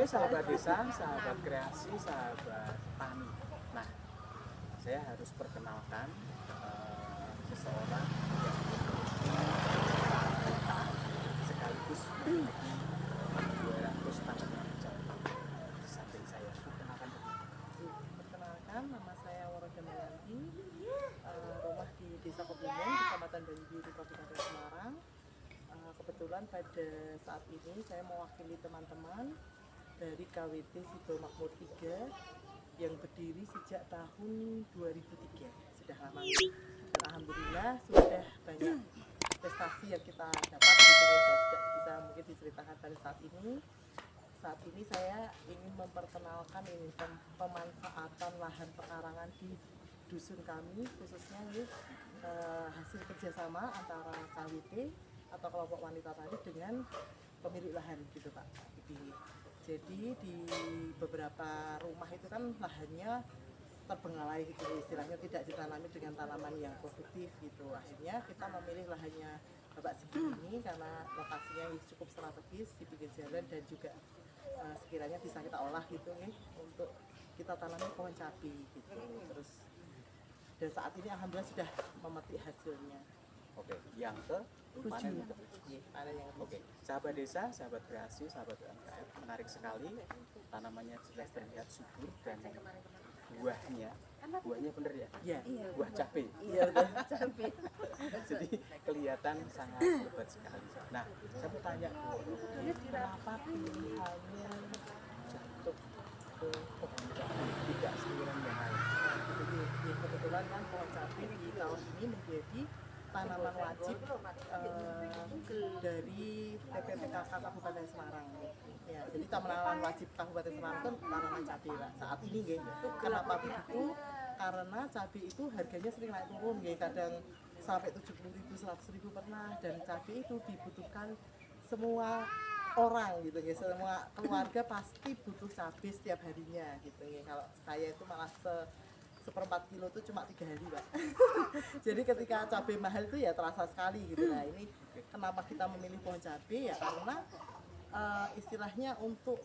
sahabat desa, sahabat kreasi, sahabat tani. Nah, saya harus perkenalkan seseorang yang sekaligus memiliki 200 tanaman hijau di samping saya. Perkenalkan dulu. Perkenalkan, nama saya Waraga Mayanti, rumah di Desa Kebumeng, Kecamatan Banyu, Kabupaten Semarang. Kebetulan pada saat ini saya mewakili teman-teman dari KWT Sido Makmur 3 yang berdiri sejak tahun 2003, sudah lama. Dan alhamdulillah sudah banyak prestasi yang kita dapat gitu ya, dan tidak bisa mungkin diceritakan pada saat ini. Saat ini saya ingin memperkenalkan ini pemanfaatan lahan pekarangan di dusun kami, khususnya ini hasil kerjasama antara KWT atau kelompok wanita tadi dengan pemilik lahan gitu Pak. Jadi di beberapa rumah itu kan lahannya terbengkalai gitu, istilahnya tidak ditanami dengan tanaman yang produktif gitu. Akhirnya kita memilih lahannya Bapak Sigi ini karena lokasinya cukup strategis di pinggir jalan dan juga sekiranya bisa kita olah gitu nih untuk kita tanami pohon cabai gitu. Terus dan saat ini alhamdulillah sudah memetik hasilnya. Oke, yang ke mana nih? Ada yang Oke, sahabat desa, sahabat kreasi, sahabat UMKM, menarik sekali. Tanamannya jelas terlihat subur dan buahnya bener ya? Iya. Buah cabai. Iya udah cabai. Jadi kelihatan sangat hebat sekali. Nah, saya mau tanya, kenapa pilihannya jatuh ke pohon cabai tidak sayuran yang lain? Jadi kebetulan kan pohon cabai di tahun ini menjadi tanaman wajib dari TPPKK Kabupaten Semarang. Ya, jadi tanaman wajib Kabupaten Semarang itu tanaman cabai Pak. Saat ini nggih. Kenapa begitu? Karena cabai itu harganya sering naik turun nggih, kadang sampai 70.000, 100.000 pernah, dan cabai itu dibutuhkan semua orang gitu ya, semua keluarga pasti butuh cabai setiap harinya gitu ya. Kalau saya itu malah seperempat kilo itu cuma 3 hari Pak. Jadi ketika cabai mahal itu ya terasa sekali gitu. Nah ini kenapa kita memilih pohon cabai ya karena istilahnya untuk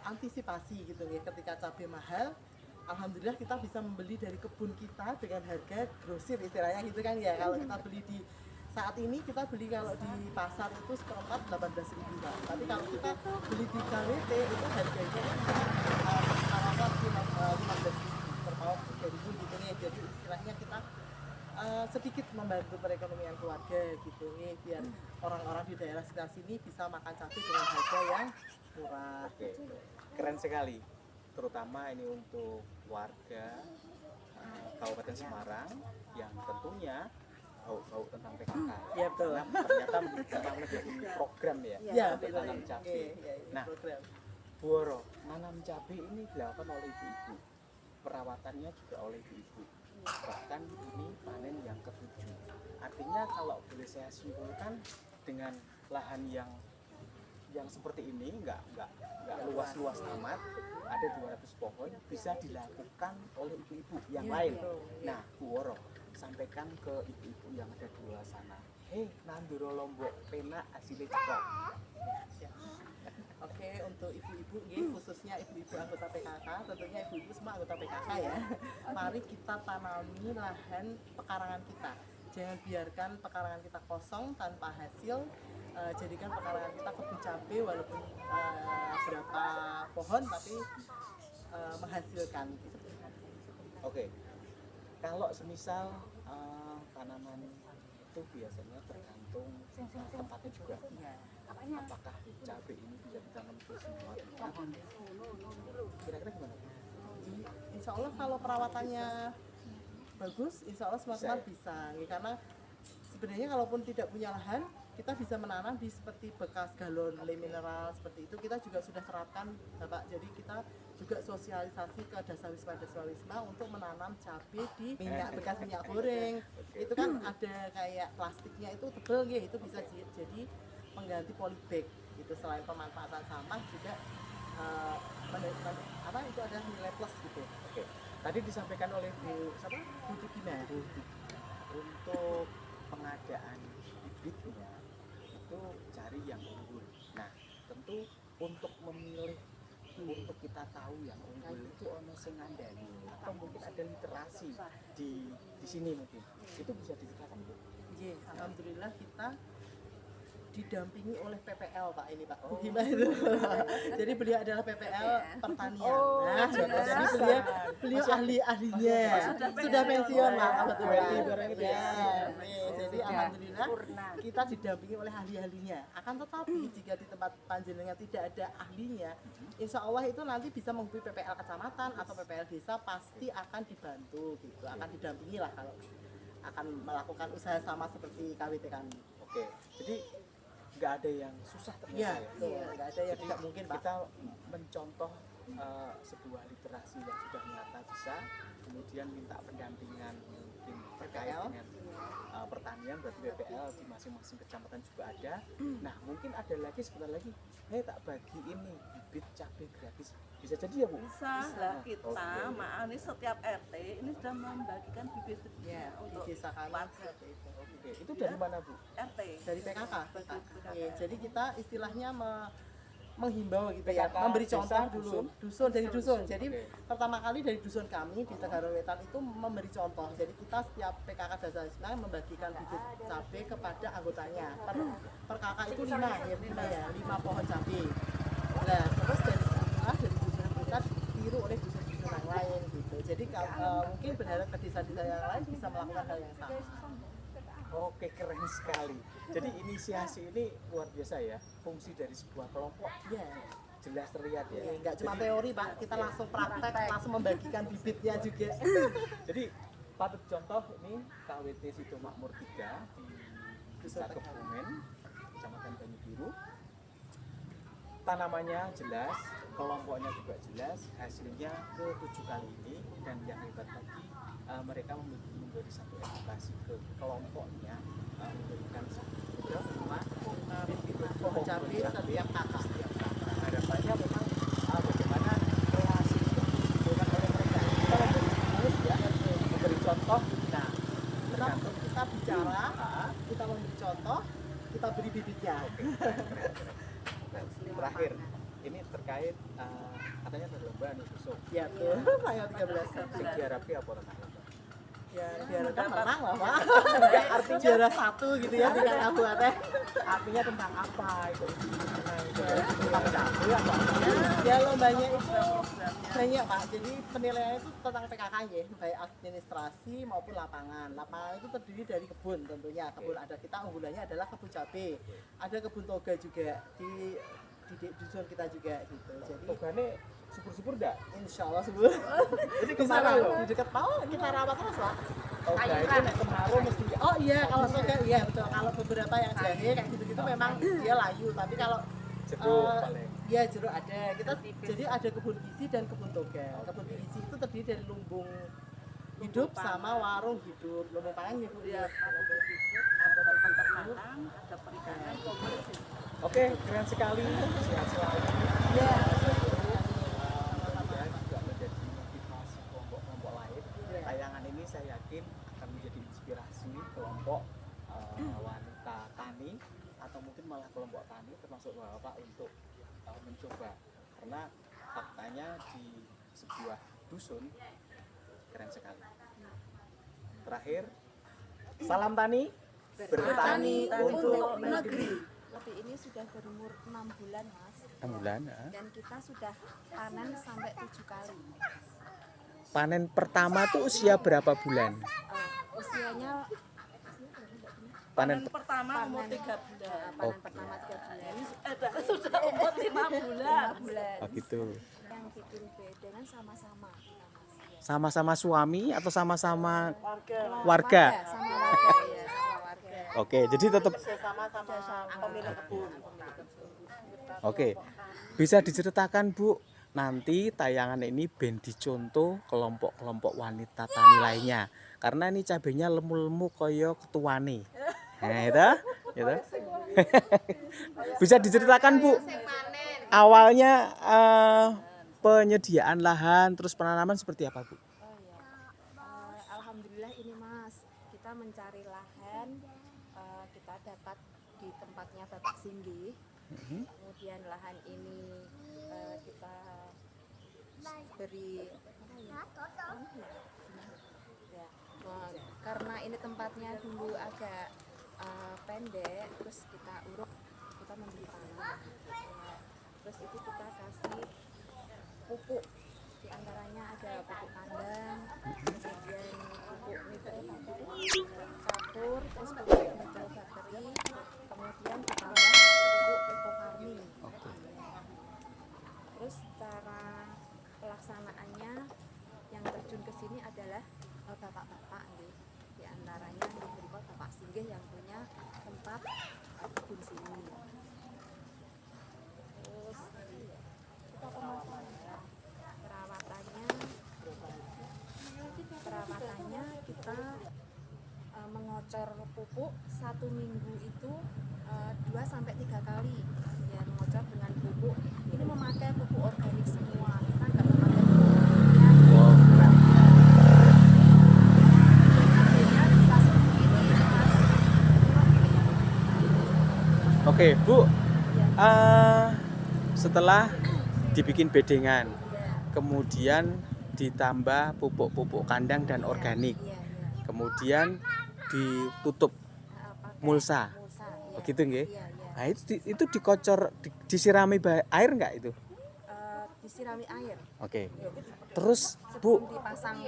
antisipasi gitu ya, ketika cabai mahal alhamdulillah kita bisa membeli dari kebun kita dengan harga grosir istilahnya gitu kan ya. Kalau kita beli di saat ini kita beli kalau di pasar itu seperempat 18.000 Pak. Tapi kalau kita beli di KWT itu harganya sekarang 15.000 per pohon 3.000 gitu nih. Jadi istilahnya kita sedikit membantu perekonomian keluarga gitu nih, biar orang-orang di daerah sekitar sini bisa makan cabai dengan harga yang murah. Oke, keren sekali. Terutama ini untuk warga Kabupaten Semarang yang tentunya tahu tentang PKK. Iya betul. Karena ternyata memang menjadi program ya, Iya, untuk tanam cabai. Nah, program. Bu Woro, nanam cabai ini dilakukan oleh ibu-ibu. Perawatannya juga oleh ibu-ibu. Bahkan ini panen yang ke-7. Artinya kalau boleh saya simpulkan, dengan lahan yang seperti ini nggak luas-luas amat, ada 200 pohon, bisa dilakukan oleh ibu-ibu yang lain. Nah, Bu Woro, sampaikan ke ibu-ibu yang ada di luar sana, nanduro lombok penak hasilnya cetok. Oke, untuk ibu-ibu khususnya ibu-ibu anggota PKK, tentunya ibu-ibu semua anggota PKK ya. Mari kita tanami lahan pekarangan kita. Jangan biarkan pekarangan kita kosong tanpa hasil. Jadikan pekarangan kita kebun cabai walaupun berapa pohon tapi menghasilkan gitu. Oke. Kalau semisal tanaman itu biasanya tergantung tempatnya juga. Ya. Apakah cabai ini bisa ditanam di semua tempat? Kira-kira gimana? Insya Allah kalau perawatannya bagus, insya Allah semua tempat bisa. Karena sebenarnya kalaupun tidak punya lahan, kita bisa menanam di seperti bekas galon le mineral seperti itu, kita juga sudah terapkan Bapak. Jadi kita juga sosialisasi ke Dasawisma untuk menanam cabai di bekas minyak goreng. Itu kan ada kayak plastiknya itu tebel ya, itu bisa jadi pengganti polybag gitu. Selain pemanfaatan sampah juga itu ada nilai plus gitu. Oke. Tadi disampaikan oleh Bu Tukina. Untuk pengadaan bibitnya itu cari yang unggul. Nah, tentu untuk memilih, untuk kita tahu yang unggul itu ono sing ngandani atau mungkin ada literasi di sini mungkin itu bisa diceritakan Bu? Iya, alhamdulillah kita didampingi oleh PPL Pak ini Pak. Oh. Gimana itu? Jadi beliau adalah PPL pertanian. Oh, Nah, jadi beliau ahli-ahlinya. Sudah pensiun Pak kebetulan. gitu ya. Jadi alhamdulillah kita didampingi oleh ahli-ahlinya. Akan tetapi jika di tempat panjenengan tidak ada ahlinya, insya Allah itu nanti bisa menghubungi PPL kecamatan atau PPL desa, pasti akan dibantu gitu, akan didampingi lah kalau akan melakukan usaha sama seperti KWT kami. Oke, jadi nggak ada yang susah Iya, ternyata ya. nggak ada yang tidak mungkin Pak. Kita mencontoh sebuah literasi yang sudah nyata bisa, kemudian minta pendampingan mungkin terkait dengan pertanian, berarti BPL di masing-masing kecamatan juga ada. Nah mungkin ada lagi sebentar lagi, tak bagi ini bibit cabai gratis, bisa jadi ya Bu? Bisa lah kita, Oke. maaf ini setiap RT ini sudah membagikan bibit-bibitnya Di untuk desa kami warga seperti itu. Oke, itu dari mana Bu? RT. Dari PKK. Bagi PKK. Iya, jadi kita istilahnya menghimbau gitu ya, PKK, memberi desa, contoh dulu. Dusun dari dusun. Jadi Oke. pertama kali dari dusun kami di Tegara Wetan itu memberi contoh. Jadi kita setiap PKK Desa Islam membagikan bibit cabai kepada anggotanya. Per KK itu 5 ya, 5 pohon cabai. Nah, terus dari sana dari dusun kita ditiru oleh dusun-dusun yang lain gitu. Jadi mungkin berharap ke desa-desa yang lain bisa melakukan hal yang sama. Oke, keren sekali. Jadi inisiasi ini luar biasa ya, fungsi dari sebuah kelompok Iya. jelas terlihat ya. Enggak cuma teori Pak, kita langsung praktek, langsung membagikan bibitnya juga. Jadi patut contoh ini KWT Sido Makmur 3 di Desa Kebumen, Kecamatan Banyubiru. Tanamannya jelas, kelompoknya juga jelas, hasilnya ke-7 kali ini, dan yang hebat lagi mereka memberi satu edukasi ke kelompoknya, memberikan satu Pohon cabai setiap kakak. harapannya memang bagaimana relasi itu ditimbulkan oleh mereka. Kita memberi ya, memberi contoh. Nah, Kita bicara, kita memberi contoh, kita beri bibitnya. Terakhir, ini terkait katanya ada lomba nih besok. Ya tuh, tanggal 13 Sing diharapkan apa orang lomba? Ya, diharapkan menang lah Pak. Artinya juara 1 gitu ya, dengan Abu Ateh. Artinya tentang apa itu? Tentang cabai apa? Ya lombanya itu banyak Pak, jadi penilaiannya itu tentang PKK ya, baik administrasi maupun lapangan. Lapangan itu terdiri dari kebun tentunya, kebun ada kita unggulannya adalah kebun cabai, ada kebun toga juga di dusun kita juga gitu. Jadi Togane subur-subur enggak? insya Allah subur. Jadi Bisa kemana lah, loh? di dekat Pau kita rawat terus Pak. Toga itu nek kemarau mesti Oh iya, kalau toga iya betul. Kalau beberapa yang jahe kayak gitu-gitu memang dia layu, tapi kalau jeruk Eh, paling. ya jeruk ada. Kita jadi ada kebun gizi dan kebun toga. Kebun gizi itu terdiri dari lumbung hidup sama warung hidup. Lumbung pangan ya Bu. Ya, ada bibit, ada peternakan, ada perikanan, komersil. Oke, keren sekali. Sehat selalu. Ya. Mudah-mudahan juga menjadi motivasi kelompok-kelompok lain. Tayangan ini saya yakin akan menjadi inspirasi kelompok wanita tani atau mungkin malah kelompok tani termasuk bapak untuk mencoba, karena faktanya di sebuah dusun keren sekali. Terakhir, salam tani, bertani untuk negeri. Lebih ini sudah berumur 6 bulan Mas, 6 bulan. dan kita sudah panen sampai 7 kali. Panen pertama tuh usia berapa bulan? Usianya Panen pertama umur 3 bulan. panen Oke. pertama 3 bulan. Sudah umur 5 bulan. 5 bulan. Oh gitu. Yang bikin bedakan sama-sama kita Mas. Ya. Sama-sama suami atau sama-sama Warga. warga? Sama warga ya, sama warga. Oke, jadi tetap Sama-sama pemilik kebun. oke. Bisa diceritakan Bu, nanti tayangan ini ben dicontoh kelompok-kelompok wanita tani lainnya. Karena ini cabenya lemu-lemu koyo ketuane. Nah, itu. Bisa diceritakan Bu, awalnya penyediaan lahan terus penanaman seperti apa Bu? Oh ya. Alhamdulillah ini Mas, kita mencari lahan, kita dapat di tempatnya Bapak Singgi. Kemudian lahan ini kita beri ya, karena ini tempatnya dulu agak pendek, terus kita uruk, kita membeli tanah. Terus itu kita kasih pupuk, di antaranya ada pupuk kandang, kemudian pupuk kapur, terus pupuk nitrogen bakteri, kemudian ditambah pupuk eco farming. Terus cara pelaksanaannya yang terjun ke sini adalah bapak-bapak nih. Di antaranya yang berikut Bapak Singgih yang punya tempat kebun sini. Terus kita perawatannya kita mengocor pupuk 1 minggu itu 2-3 kali ya, mengocor dengan pupuk. Ini memakai pupuk organik semua, kita nggak memakai pupuk kimia. Oke, Bu. Setelah dibikin bedengan, kemudian ditambah pupuk-pupuk kandang dan organik, kemudian ditutup mulsa, begitu nggih? Nah, itu dikocor, disirami air nggak itu? Disirami air. Oke. Terus Bu, Sebelum dipasang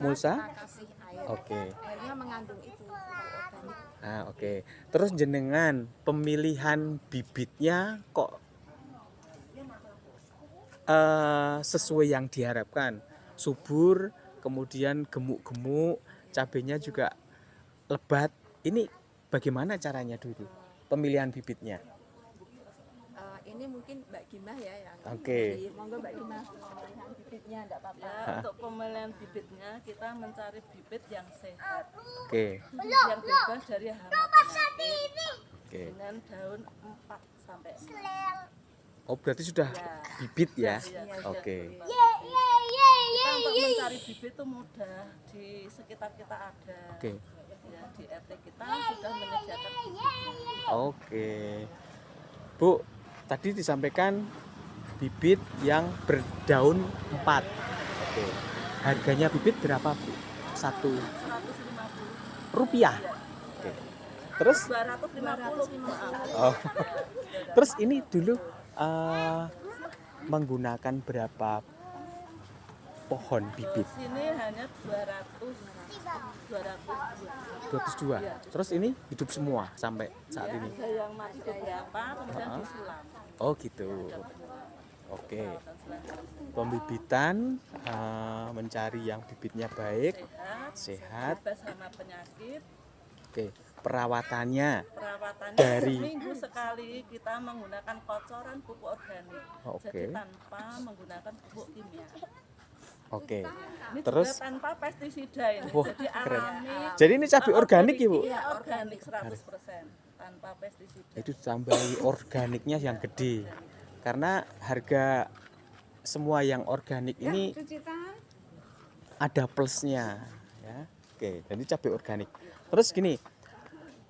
mulsa? kita kasih air. Oke. Airnya mengandung itu pupuk organik. Nah, oke. Terus jenengan pemilihan bibitnya kok sesuai yang diharapkan, subur, kemudian gemuk-gemuk, cabenya juga lebat. Ini bagaimana caranya dulu pemilihan bibitnya? Ini mungkin Mbak Gimah ya yang Oke. jadi, monggo Mbak Gimah pemilihan bibitnya enggak apa-apa. Ya, untuk pemilihan bibitnya kita mencari bibit yang sehat, Oke. bibit yang bebas dari hama penyakit, Oke. dengan daun 4 sampai 6. Oh, berarti sudah Ya. bibit ya? Iya, Oke. Kita untuk mencari bibit itu mudah, di sekitar kita ada. Oke. Ya, di RT kita sudah menyediakan bibit. Oke. Bu, tadi disampaikan bibit yang berdaun 4. Oke. Harganya bibit berapa, Bu? 1 150. rupiah. Oke. Terus 250. oh. Terus ini dulu menggunakan berapa pohon bibit? Di sini hanya 202. 202. Terus ini hidup semua sampai saat ini. Ada yang mati beberapa, kemudian disulam. Oh gitu. Oke. Pembibitan mencari yang bibitnya baik, sehat. Bebas sama penyakit. Oke. Perawatannya Perawatannya dari- seminggu sekali kita menggunakan kocoran pupuk organik. Oke. Jadi tanpa menggunakan pupuk kimia. oke. Ini Terus juga tanpa pestisida ini. Wah, Jadi keren. alami. Jadi ini cabai organik ya, Bu? Iya, organik 100%. Tanpa pestisida. Itu tambahi organiknya yang gede. Karena harga semua yang organik ini ada plusnya ya. Oke, jadi cabai organik. Terus gini,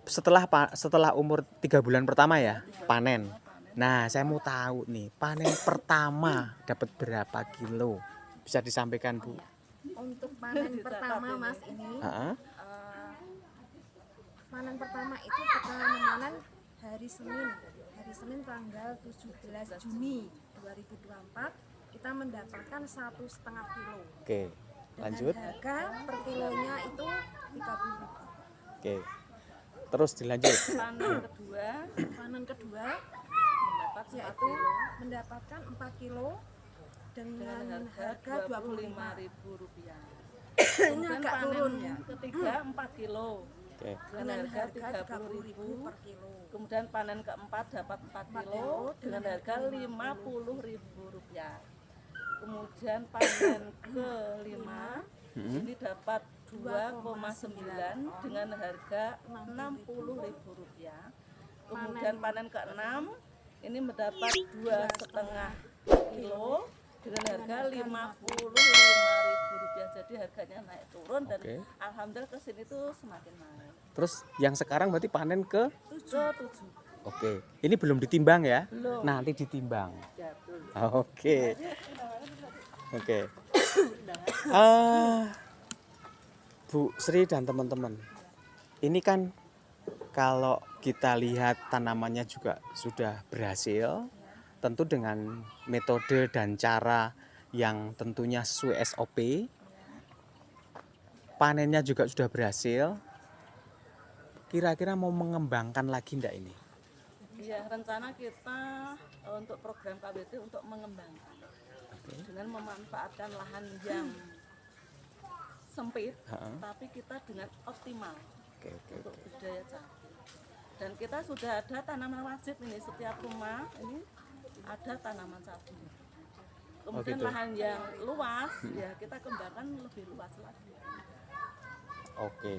setelah umur 3 bulan pertama ya panen. Nah, saya mau tahu nih, panen pertama dapat berapa kilo? Bisa disampaikan, Bu? Untuk panen pertama Mas ini, Heeh. panen pertama itu kita memanen hari Senin tanggal 17 Juni 2024 kita mendapatkan 1,5 kilo. Oke, lanjut. Dengan harga per kilonya itu 30.000. Oke. Terus dilanjut. Panen kedua Panen kedua mendapat 4 yaitu kilo mendapatkan 4 kilo dengan dengan harga harga 25. Rp25.000. Ini Kemudian agak panen turun ya. ketiga 4 kilo Oke. dengan harga 30.000 Rp30.000. per kilo. Kemudian panen keempat dapat 4 kilo dengan harga Rp50.000. Kemudian panen kelima ini dapat 2,9 dengan harga Rp60.000. Kemudian panen keenam ini mendapat 2,5 kilo dengan harga Rp55.000. Jadi harganya naik turun dan Oke. alhamdulillah kesini tuh semakin naik. Terus yang sekarang berarti panen ke Ke 7. Oke, ini belum ditimbang ya? Belum. Nanti ditimbang. Ya, betul. Oke. Oke. Ah, Bu Sri dan teman-teman, ini kan kalau kita lihat tanamannya juga sudah berhasil, tentu dengan metode dan cara yang tentunya sesuai SOP. Panennya juga sudah berhasil. Kira-kira mau mengembangkan lagi enggak ini? Ya, rencana kita untuk program KBT untuk mengembangkan dengan memanfaatkan lahan yang sempit, tapi kita dengan optimal Oke. untuk budidaya cabai. Dan kita sudah ada tanaman wajib ini, setiap rumah ini ada tanaman cabai. Kemudian gitu. lahan yang luas ya kita kembangkan lebih luas lagi. Oke.